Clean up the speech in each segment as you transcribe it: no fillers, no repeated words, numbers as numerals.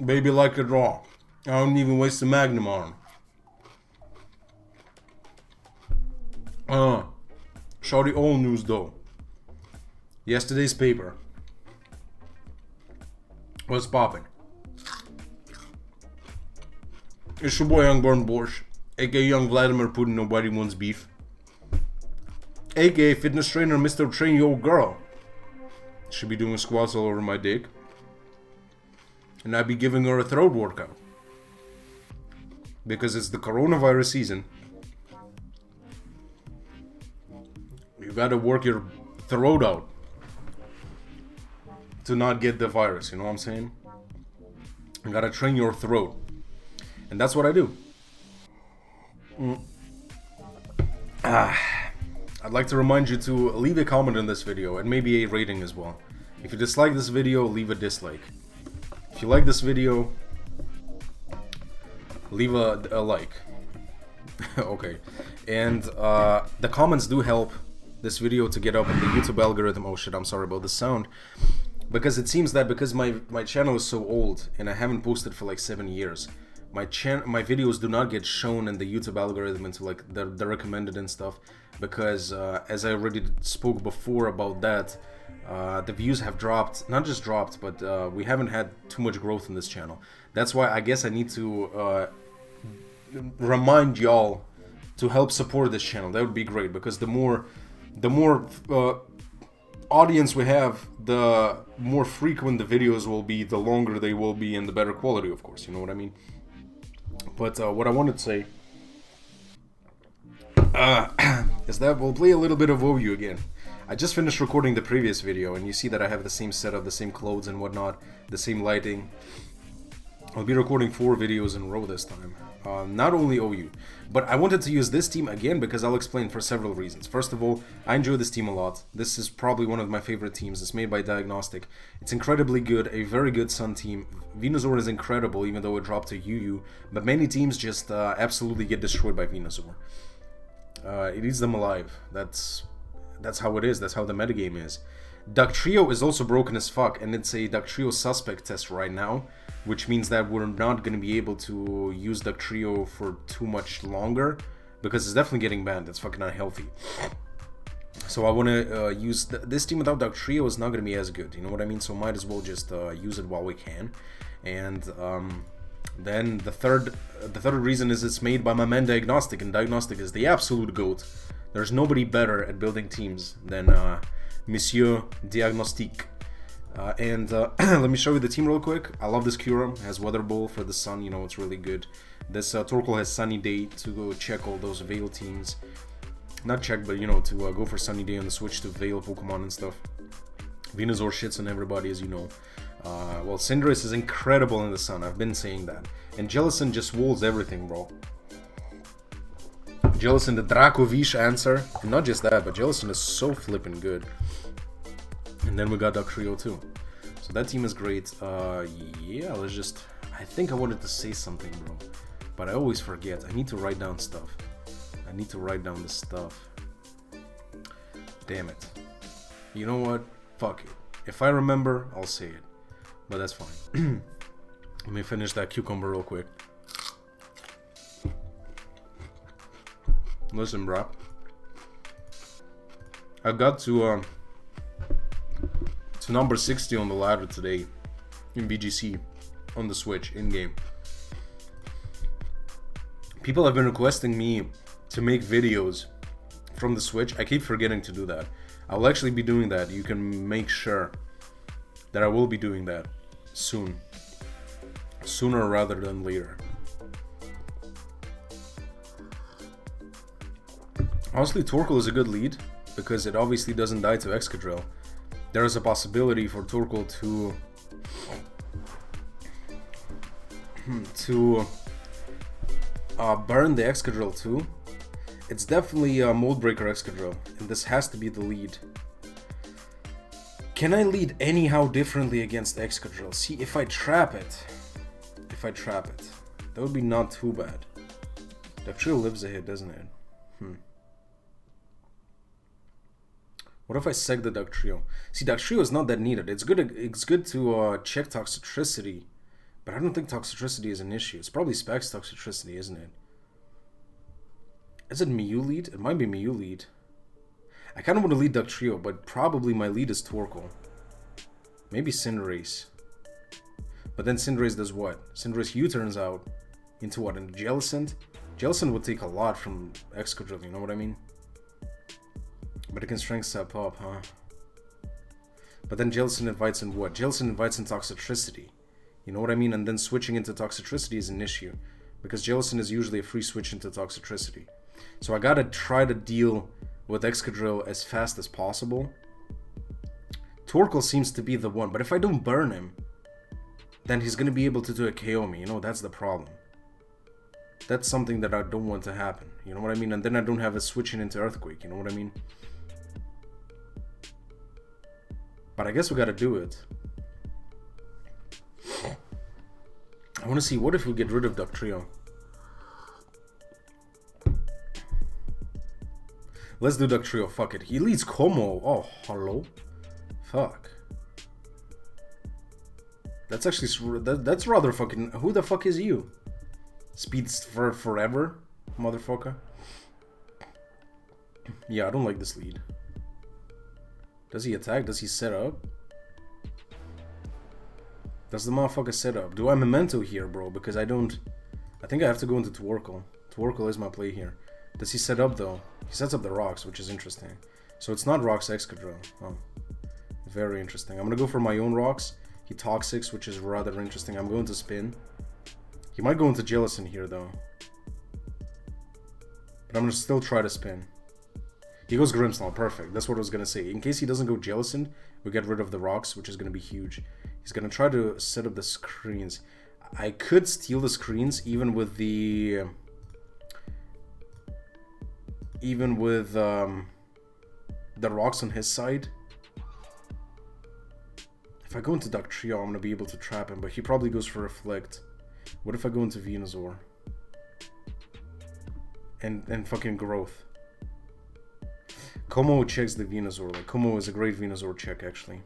Baby like it raw. I don't even waste the magnum on him. Shorty old news though. Yesterday's paper. What's popping? It's your boy Young Born Borscht, aka Young Vladimir Putin, nobody wants beef. Aka fitness trainer Mr. Train Yo Girl. Should be doing squats all over my dick. And I'd be giving her a throat workout. Because it's the coronavirus season. You gotta work your throat out to not get the virus, you know what I'm saying? You gotta train your throat. And that's what I do. I'd like to remind you to leave a comment on this video and maybe a rating as well. If you dislike this video, leave a dislike. If you like this video, leave a like. Okay. And the comments do help this video to get up in the YouTube algorithm. Oh shit, I'm sorry about the sound. Because it seems that because my channel is so old and I haven't posted for like 7 years, my videos do not get shown in the YouTube algorithm into like the recommended and stuff. Because as I already spoke before about that, the views have dropped, not just dropped, but we haven't had too much growth in this channel. That's why I guess I need to remind y'all to help support this channel. That would be great, because the more audience we have, the more frequent the videos will be, the longer they will be, and the better quality, of course, you know what I mean? But what I wanted to say is that we'll play a little bit of OU again. I just finished recording the previous video, and you see that I have the same setup, the same clothes and whatnot, the same lighting. I'll be recording 4 videos in a row this time. Not only OU, but I wanted to use this team again because I'll explain for several reasons. First of all, I enjoy this team a lot. This is probably one of my favorite teams. It's made by Diagnostic. It's incredibly good, a very good Sun team. Venusaur is incredible, even though it dropped to UU, but many teams just absolutely get destroyed by Venusaur. It eats them alive. That's how it is. That's how the metagame is. Dugtrio is also broken as fuck, and it's a Dugtrio suspect test right now, which means that we're not going to be able to use Dugtrio for too much longer, because it's definitely getting banned. It's fucking unhealthy. So I want to use this team without Dugtrio is not going to be as good, you know what I mean? So might as well just use it while we can. And then the third reason is it's made by my man Diagnostic, and Diagnostic is the absolute GOAT. There's nobody better at building teams than Monsieur Diagnostic. Let me show you the team real quick. I love this Kyurem. It has Weather Bowl for the sun, you know, it's really good. This Torkoal has Sunny Day to go check all those Veil teams. Not check, but you know, to go for Sunny Day on the Switch to Veil Pokemon and stuff. Venusaur shits on everybody, as you know. Well, Cinderace is incredible in the sun, I've been saying that. And Jellicent just walls everything, bro. Jellicent, the Dracovish answer. And not just that, but Jellicent is so flippin' good. And then we got Dugtrio too. So that team is great. Yeah, let's just... I think I wanted to say something, bro. But I always forget. I need to write down stuff. I need to write down the stuff. Damn it. You know what? Fuck it. If I remember, I'll say it. But that's fine. Let me finish that cucumber real quick. Listen, bro. I got to number 60 on the ladder today in VGC on the Switch in-game. People have been requesting me to make videos from the Switch. I keep forgetting to do that. I will actually be doing that. You can make sure that I will be doing that soon. Sooner rather than later. Honestly, Torkoal is a good lead because it obviously doesn't die to Excadrill. There is a possibility for Torkoal to burn the Excadrill too. It's definitely a Mold Breaker Excadrill, and this has to be the lead. Can I lead anyhow differently against Excadrill? See, if I trap it, that would be not too bad. Dugtrio lives ahead, doesn't it? What if I seg the Dugtrio? See, Dugtrio is not that needed. It's good to check Toxicity But I don't think Toxicity is an issue. It's probably Specs Toxicity, isn't it? Is it Mew lead? It might be Mew lead. I kind of want to lead Dugtrio, but probably my lead is Torkoal. Maybe Cinderace. But then Cinderace does what? Cinderace U-turns out into what? Into Jellicent? Jellicent would take a lot from Excadrill, you know what I mean? But it can strength step up, huh? But then Jellicent invites in what? Jellicent invites in Toxicity. You know what I mean? And then switching into Toxicity is an issue. Because Jellicent is usually a free switch into Toxicity. So I gotta try to deal with Excadrill as fast as possible. Torkoal seems to be the one. But if I don't burn him, then he's gonna be able to do a KO me. You know, that's the problem. That's something that I don't want to happen. You know what I mean? And then I don't have a switching into Earthquake. You know what I mean? But I guess we gotta do it. I want to see, what if we get rid of Dugtrio? Let's do Dugtrio, fuck it. He leads Como. Oh, hello? Fuck. That's actually, that's rather fucking, who the fuck is you? Speeds for forever, motherfucker. Yeah, I don't like this lead. Does he attack? Does he set up? Does the motherfucker set up? Do I Memento here, bro? Because I don't... I think I have to go into Torkoal. Torkoal is my play here. Does he set up, though? He sets up the rocks, which is interesting. So it's not rocks Excadrill. Oh. Very interesting. I'm gonna go for my own rocks. He Toxics, which is rather interesting. I'm going to spin. He might go into Jellicent here, though. But I'm gonna still try to spin. He goes Grimmsnarl, perfect. That's what I was gonna say. In case he doesn't go Jellicent, we get rid of the rocks, which is gonna be huge. He's gonna try to set up the screens. I could steal the screens even with the... the rocks on his side. If I go into Dugtrio, I'm gonna be able to trap him, but he probably goes for Reflect. What if I go into Venusaur? And fucking Growth. Como checks the Venusaur. Like, Como is a great Venusaur check, actually.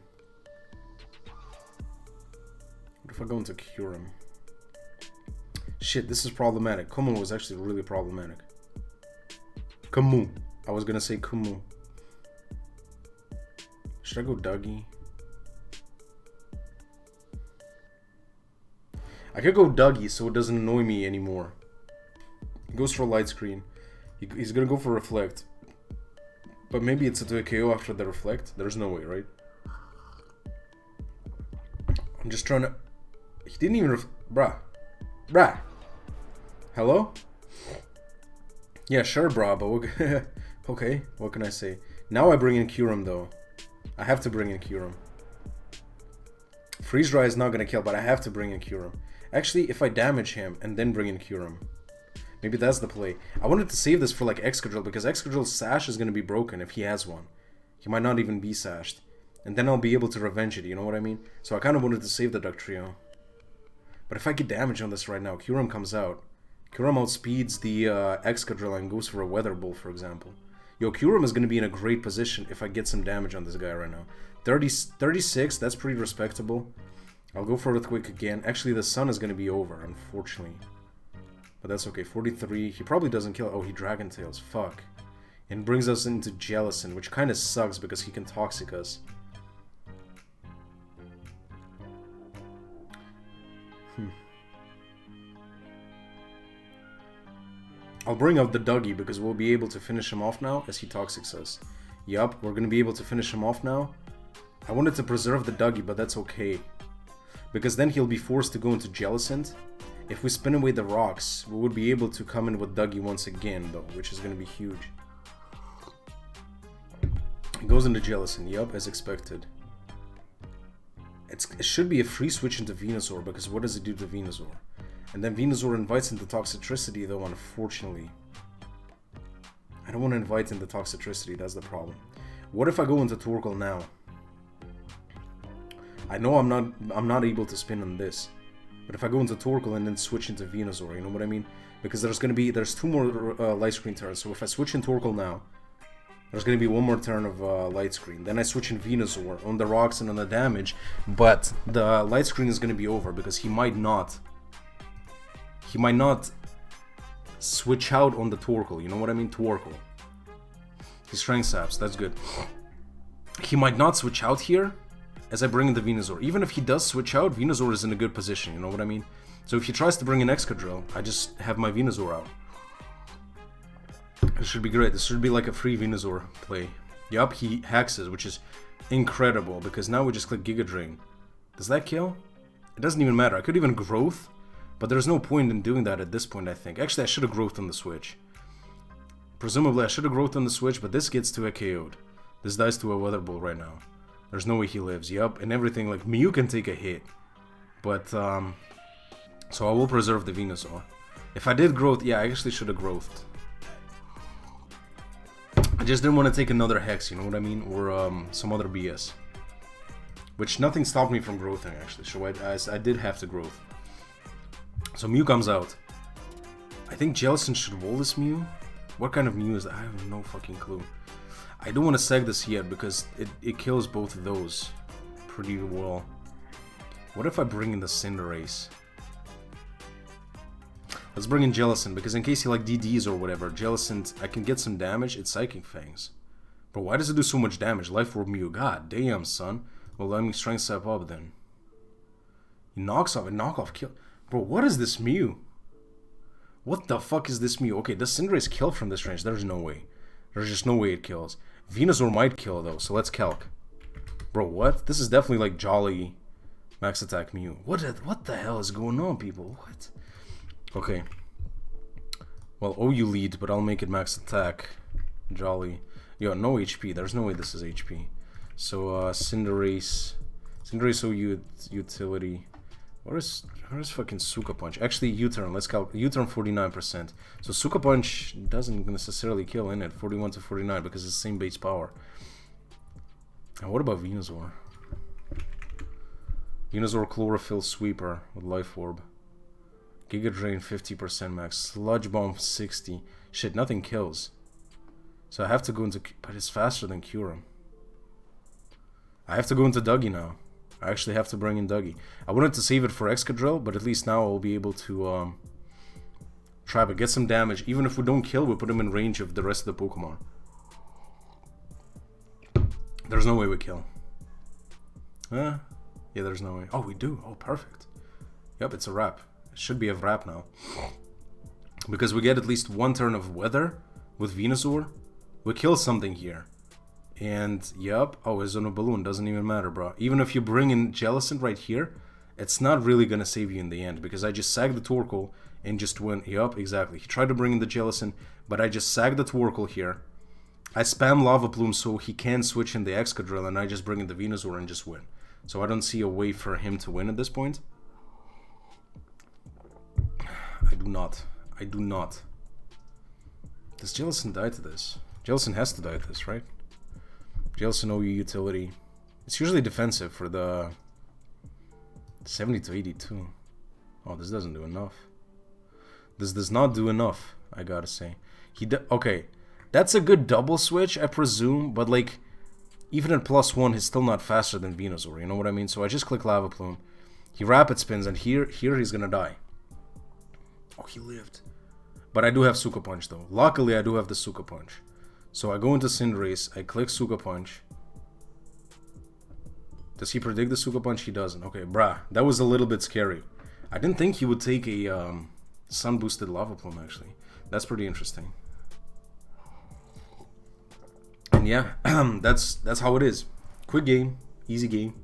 What if I go into Kyurem? Shit, this is problematic. Como was actually really problematic. Kumu. I was gonna say Kumu. Should I go Dougie? I could go Dougie so it doesn't annoy me anymore. He goes for a Light Screen. He's gonna go for Reflect. But maybe it's a KO after the Reflect. There's no way, right? I'm just trying to... He didn't even... Bruh. Hello? Yeah, sure, brah, but... Okay, what can I say? Now I bring in Kyurem, though. I have to bring in Kyurem. Freeze Dry is not gonna kill, but I have to bring in Kyurem. Actually, if I damage him and then bring in Kyurem, maybe that's the play. I wanted to save this for like Excadrill, because Excadrill's sash is gonna be broken if he has one. He might not even be sashed. And then I'll be able to revenge it, you know what I mean? So I kind of wanted to save the Dugtrio. But if I get damage on this right now, Kyurem comes out. Kyurem outspeeds the Excadrill and goes for a Weather Bolt, for example. Yo, Kyurem is gonna be in a great position if I get some damage on this guy right now. 36, that's pretty respectable. I'll go for Earthquake again. Actually, the sun is going to be over, unfortunately. But that's okay. 43. He probably doesn't kill... Oh, he Dragon Tails. Fuck. And brings us into Jellicent, which kind of sucks because he can Toxic us. I'll bring out the Dougie because we'll be able to finish him off now as he Toxics us. Yup, we're going to be able to finish him off now. I wanted to preserve the Dougie, but that's okay. Because then he'll be forced to go into Jellicent. If we spin away the rocks, we would be able to come in with Dougie once again, though, which is going to be huge. It goes into Jellicent, yup, as expected. It should be a free switch into Venusaur, because what does it do to Venusaur? And then Venusaur invites into Toxicity, though, unfortunately. I don't want to invite into Toxicity, that's the problem. What if I go into Torkoal now? I know I'm not able to spin on this, but if I go into Torkoal and then switch into Venusaur, you know what I mean? Because there's two more Light Screen turns, so if I switch in Torkoal now, There's going to be one more turn of light screen. Then I switch in Venusaur on the rocks and on the damage. But the light screen is going to be over because he might not switch out on the Torkoal. You know what I mean? Torkoal. He Strength Saps. That's good. He might not switch out here as I bring in the Venusaur. Even if he does switch out, Venusaur is in a good position. You know what I mean? So if he tries to bring in Excadrill, I just have my Venusaur out. This should be great. This should be like a free Venusaur play. Yup, he hexes, which is incredible because now we just click Giga Drain. Does that kill? It doesn't even matter. I could even Growth, but there's no point in doing that at this point, I think. Actually, I should have Growth on the switch. Presumably, I should have Growth on the switch, but this gets to a KO'd. This dies to a Weather Ball right now. There's no way he lives. Yup, and everything. Like, Mew can take a hit. But, so I will preserve the Venusaur. If I did Growth, yeah, I actually should have Growthed. I just didn't want to take another Hex, you know what I mean? Or some other BS. Which nothing stopped me from Growthing, actually. So I did have to Growth. So Mew comes out. I think Jellicent should wall this Mew. What kind of Mew is that? I have no fucking clue. I don't want to seg this yet because it kills both of those pretty well. What if I bring in the Cinderace? Let's bring in Jellicent, because in case he like DDs or whatever, Jellicent, I can get some damage. It's Psychic Fangs. But why does it do so much damage? Life Orb Mew. God damn, son. Well, let me Strength Step up then. He knocks off a knockoff kill. Bro, what is this Mew? What the fuck is this Mew? Okay, does Cinderace kill from this range? There's no way. There's just no way it kills. Venusaur might kill though, so let's calc. Bro, what? This is definitely like Jolly Max Attack Mew. What the hell is going on, people? What? Okay. Well, OU lead, but I'll make it Max Attack. Jolly. Yo, no HP. There's no way this is HP. So, Cinderace. Cinderace OU utility. Where's fucking Suka Punch? Actually, U-turn. Let's calc. U-turn 49%. So Suka Punch doesn't necessarily kill in it. 41 to 49 because it's the same base power. And what about Venusaur? Venusaur Chlorophyll Sweeper with Life Orb. Giga Drain 50% max. Sludge Bomb 60. Shit, nothing kills. So I have to go into... But it's faster than Kyurem. I have to go into Dougie now. I actually have to bring in Dougie. I wanted to save it for Excadrill, but at least now I'll be able to try to get some damage. Even if we don't kill, we put him in range of the rest of the Pokemon. There's no way we kill. Yeah, there's no way. Oh, we do. Oh, perfect. Yep, it's a wrap. It should be a wrap now. Because we get at least one turn of Weather with Venusaur. We kill something here. And, yep. Oh, it's on a balloon. Doesn't even matter, bro. Even if you bring in Jellicent right here, it's not really gonna save you in the end. Because I just sagged the Torkoal and just went... Yup, exactly. He tried to bring in the Jellicent, but I just sagged the Torkoal here. I spam Lava Plume so he can switch in the Excadrill, and I just bring in the Venusaur and just win. So I don't see a way for him to win at this point. I do not. I do not. Does Jellicent die to this? Jellicent has to die to this, right? Jellicent OU utility. It's usually defensive for the 70 to 82. Oh, this doesn't do enough. This does not do enough, I gotta say. Okay, that's a good double switch, I presume, but like, even at +1, he's still not faster than Venusaur, you know what I mean? So I just click Lava Plume. He Rapid Spins, and here he's gonna die. Oh, he lived. But I do have Suka Punch, though. Luckily, I do have the Suka Punch. So I go into Cinderace, I click Suka Punch. Does he predict the Suka Punch? He doesn't. Okay, brah. That was a little bit scary. I didn't think he would take a sun-boosted Lava Plume, actually. That's pretty interesting. And yeah, that's how it is. Quick game. Easy game.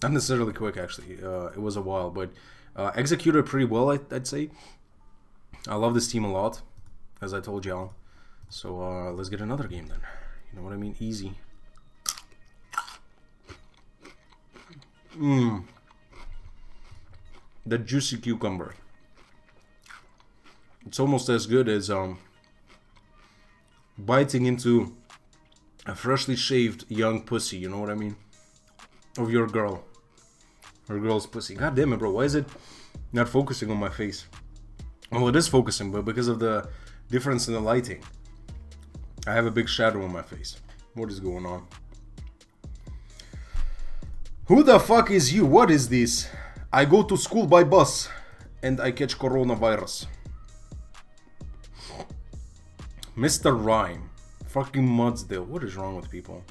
Not necessarily quick, actually. It was a while, but executed pretty well, I'd say. I love this team a lot, as I told y'all. So let's get another game then. You know what I mean? Easy. The juicy cucumber. It's almost as good as biting into a freshly shaved young pussy. You know what I mean? Of your girl. Or girl's pussy. God damn it, bro. Why is it not focusing on my face? Well, it is focusing, but because of the difference in the lighting. I have a big shadow on my face. What is going on? Who the fuck is you? What is this? I go to school by bus and I catch coronavirus. Mr. Rhyme. Fucking Mudsdale. What is wrong with people?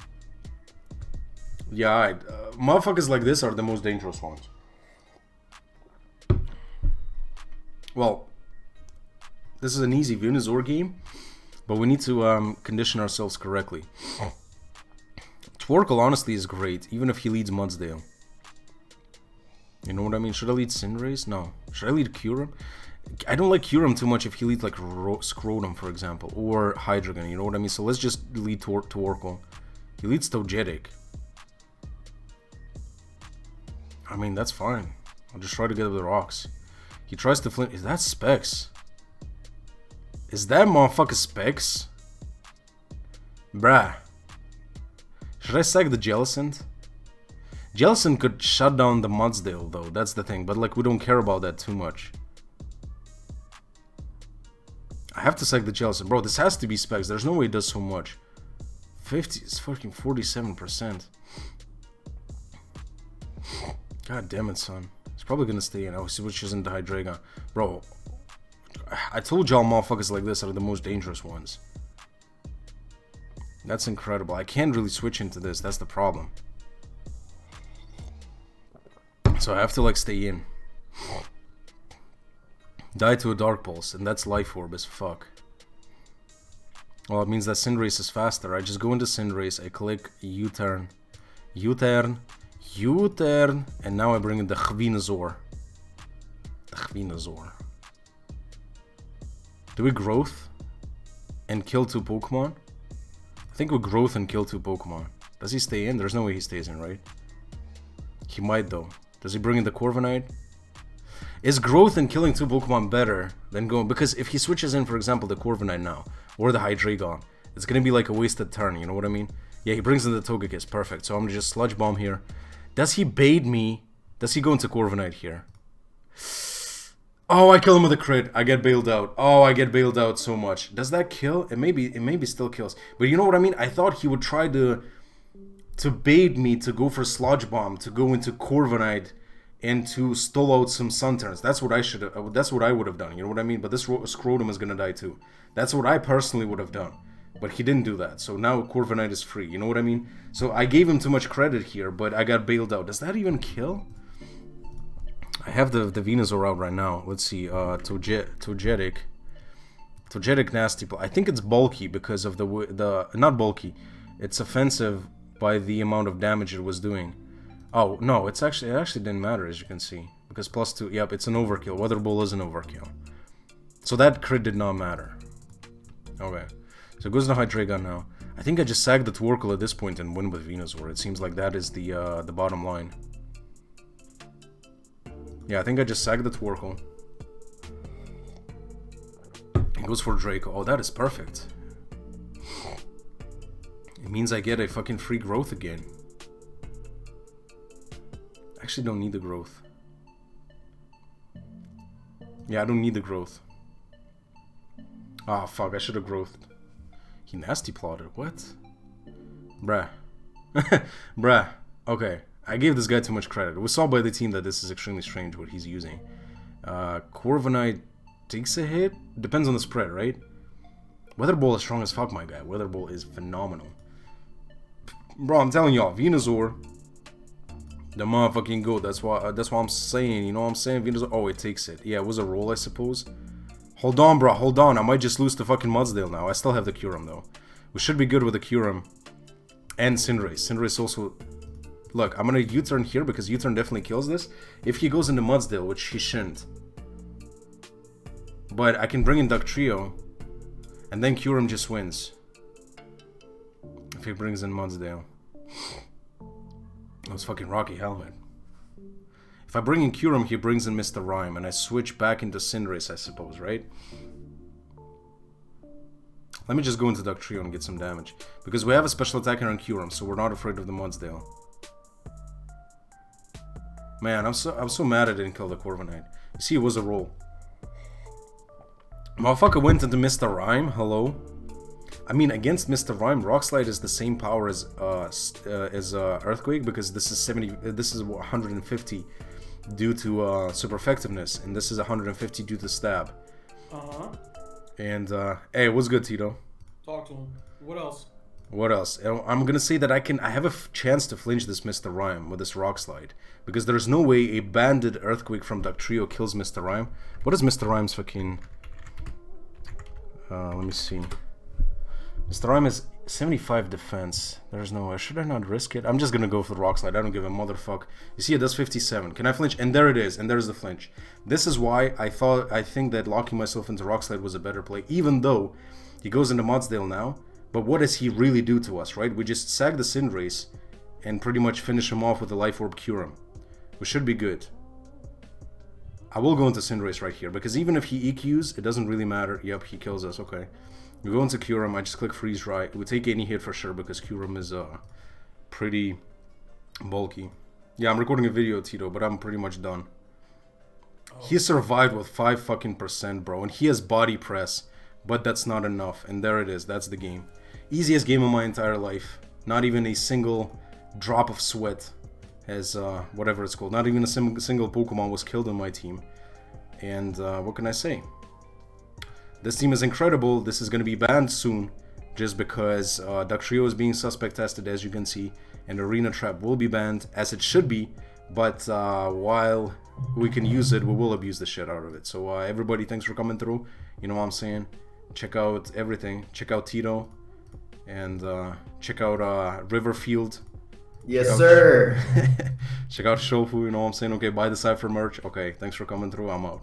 Yeah, motherfuckers like this are the most dangerous ones. Well, this is an easy Venusaur game, but we need to condition ourselves correctly. Tworkle honestly is great, even if he leads Mudsdale. You know what I mean? Should I lead Cinderace? No. Should I lead Kyurem? I don't like Kyurem too much if he leads like Scrotum, for example, or Hydreigon, you know what I mean? So let's just lead Tworkle. He leads Togetic. I mean, that's fine. I'll just try to get up the rocks. He tries to flint. Is that Specs? Is that motherfucker Specs? Bruh. Should I sack the Jellicent? Jellicent could shut down the Mudsdale though, that's the thing. But like, we don't care about that too much. I have to sack the Jellicent. Bro, this has to be Specs. There's no way it does so much. 50 is fucking 47%. God damn it, son. He's probably gonna stay in. Oh, he switches into Hydreigon. Bro, I told y'all motherfuckers like this are the most dangerous ones. That's incredible. I can't really switch into this. That's the problem. So I have to like stay in. Die to a Dark Pulse, and that's Life Orb as fuck. Well, it means that Cinderace is faster. I just go into Cinderace, I click U-turn. U-turn. U-turn. And now I bring in the Venusaur. The Venusaur. Do we Growth and kill 2 Pokemon? I think we Growth and kill 2 Pokemon. Does he stay in? There's no way he stays in, right? He might though. Does he bring in the Corviknight? Is Growth and killing 2 Pokemon better than going... Because if he switches in, for example, the Corviknight now, or the Hydreigon, it's gonna be like a wasted turn, you know what I mean? Yeah, he brings in the Togekiss, perfect. So I'm gonna just Sludge Bomb here. Does he bait me? Does he go into Corviknight here? Oh, I kill him with a crit. I get bailed out. Oh, I get bailed out so much. Does that kill? It maybe still kills. But you know what I mean? I thought he would try to bait me to go for Sludge Bomb, to go into Corviknight, and to stall out some Sun Turns. That's what I should have. That's what I would have done. You know what I mean? But this Scrotum is gonna die too. That's what I personally would have done. But he didn't do that. So now Corviknight is free. You know what I mean? So I gave him too much credit here, but I got bailed out. Does that even kill? I have the Venusaur out right now. Let's see. Togetic. Togetic Nasty. I think it's bulky because of the not bulky. It's offensive by the amount of damage it was doing. Oh no, it actually didn't matter, as you can see, because +2. Yep, it's an overkill. Weather Ball is an overkill. So that crit did not matter. Okay, so it goes to Hydreigon now. I think I just sack the Tworkle at this point and win with Venusaur. It seems like that is the bottom line. Yeah, I think I just sack the Tworkle. It goes for Draco. Oh, that is perfect. It means I get a fucking free Growth again. I actually don't need the Growth. Yeah, I don't need the Growth. Ah, fuck, I should have Growthed. He Nasty Plotted. What? Bruh. Bruh. Okay. I gave this guy too much credit. We saw by the team that this is extremely strange what he's using. Corviknight takes a hit? Depends on the spread, right? Weather Ball is strong as fuck, my guy. Weather Ball is phenomenal. Bro, I'm telling y'all, Venusaur, the motherfucking goat. That's what I'm saying. You know what I'm saying? Venusaur. Oh, it takes it. Yeah, it was a roll, I suppose. Hold on, bro. Hold on. I might just lose to fucking Mudsdale now. I still have the Kyurem, though. We should be good with the Kyurem and Cinderace. Cinderace also... Look, I'm gonna U-turn here because U-turn definitely kills this. If he goes into Mudsdale, which he shouldn't. But I can bring in Dugtrio, and then Kyurem just wins. If he brings in Mudsdale. That was fucking Rocky Helmet. If I bring in Kyurem, he brings in Mr. Rhyme, and I switch back into Cinderace, I suppose, right? Let me just go into Dugtrio and get some damage. Because we have a special attacker on Kyurem, so we're not afraid of the Mudsdale. Man, I'm so mad I didn't kill the Corviknight. You see, it was a roll. Motherfucker went into Mr. Rhyme. Hello. I mean, against Mr. Rhyme, Rock Slide is the same power as Earthquake, because this is 150 due to super effectiveness, and this is 150 due to stab. And hey, what's good, Tito? Talk to him. What else? What else? I'm gonna say that I have a chance to flinch this Mr. Rhyme with this Rock Slide, because there's no way a banded Earthquake from Duck Trio kills Mr. Rhyme. What is Mr. Rhyme's fucking... let me see. Mr. Rhyme is 75 defense. There's no way. Should I not risk it? I'm just gonna go for the Rock Slide. I don't give a motherfuck. You see, it does 57. Can I flinch? And there it is. And there's the flinch. This is why I think that locking myself into Rock Slide was a better play, even though he goes into Modsdale now. But what does he really do to us, right? We just sag the Cinderace and pretty much finish him off with the Life Orb Cure him. We should be good. I will go into Cinderace right here, because even if he EQs, it doesn't really matter. Yep, he kills us, okay. We go into Cure him, I just click Freeze Dry. We take any hit for sure, because Cure him is pretty bulky. Yeah, I'm recording a video, Tito, but I'm pretty much done. Oh. He survived with 5 fucking %, bro, and he has Body Press, but that's not enough, and there it is, that's the game. Easiest game of my entire life. Not even a single drop of sweat as whatever it's called. Not even a single Pokemon was killed on my team. And what can I say? This team is incredible. This is going to be banned soon, just because Duck Trio is being suspect tested, as you can see, and Arena Trap will be banned, as it should be. But while we can use it, we will abuse the shit out of it. So everybody, thanks for coming through. You know what I'm saying? Check out everything. Check out Tito. And check out Riverfield. Yes, sir. Check out Shofu, you know what I'm saying? Okay, buy the Cypher merch. Okay, thanks for coming through. I'm out.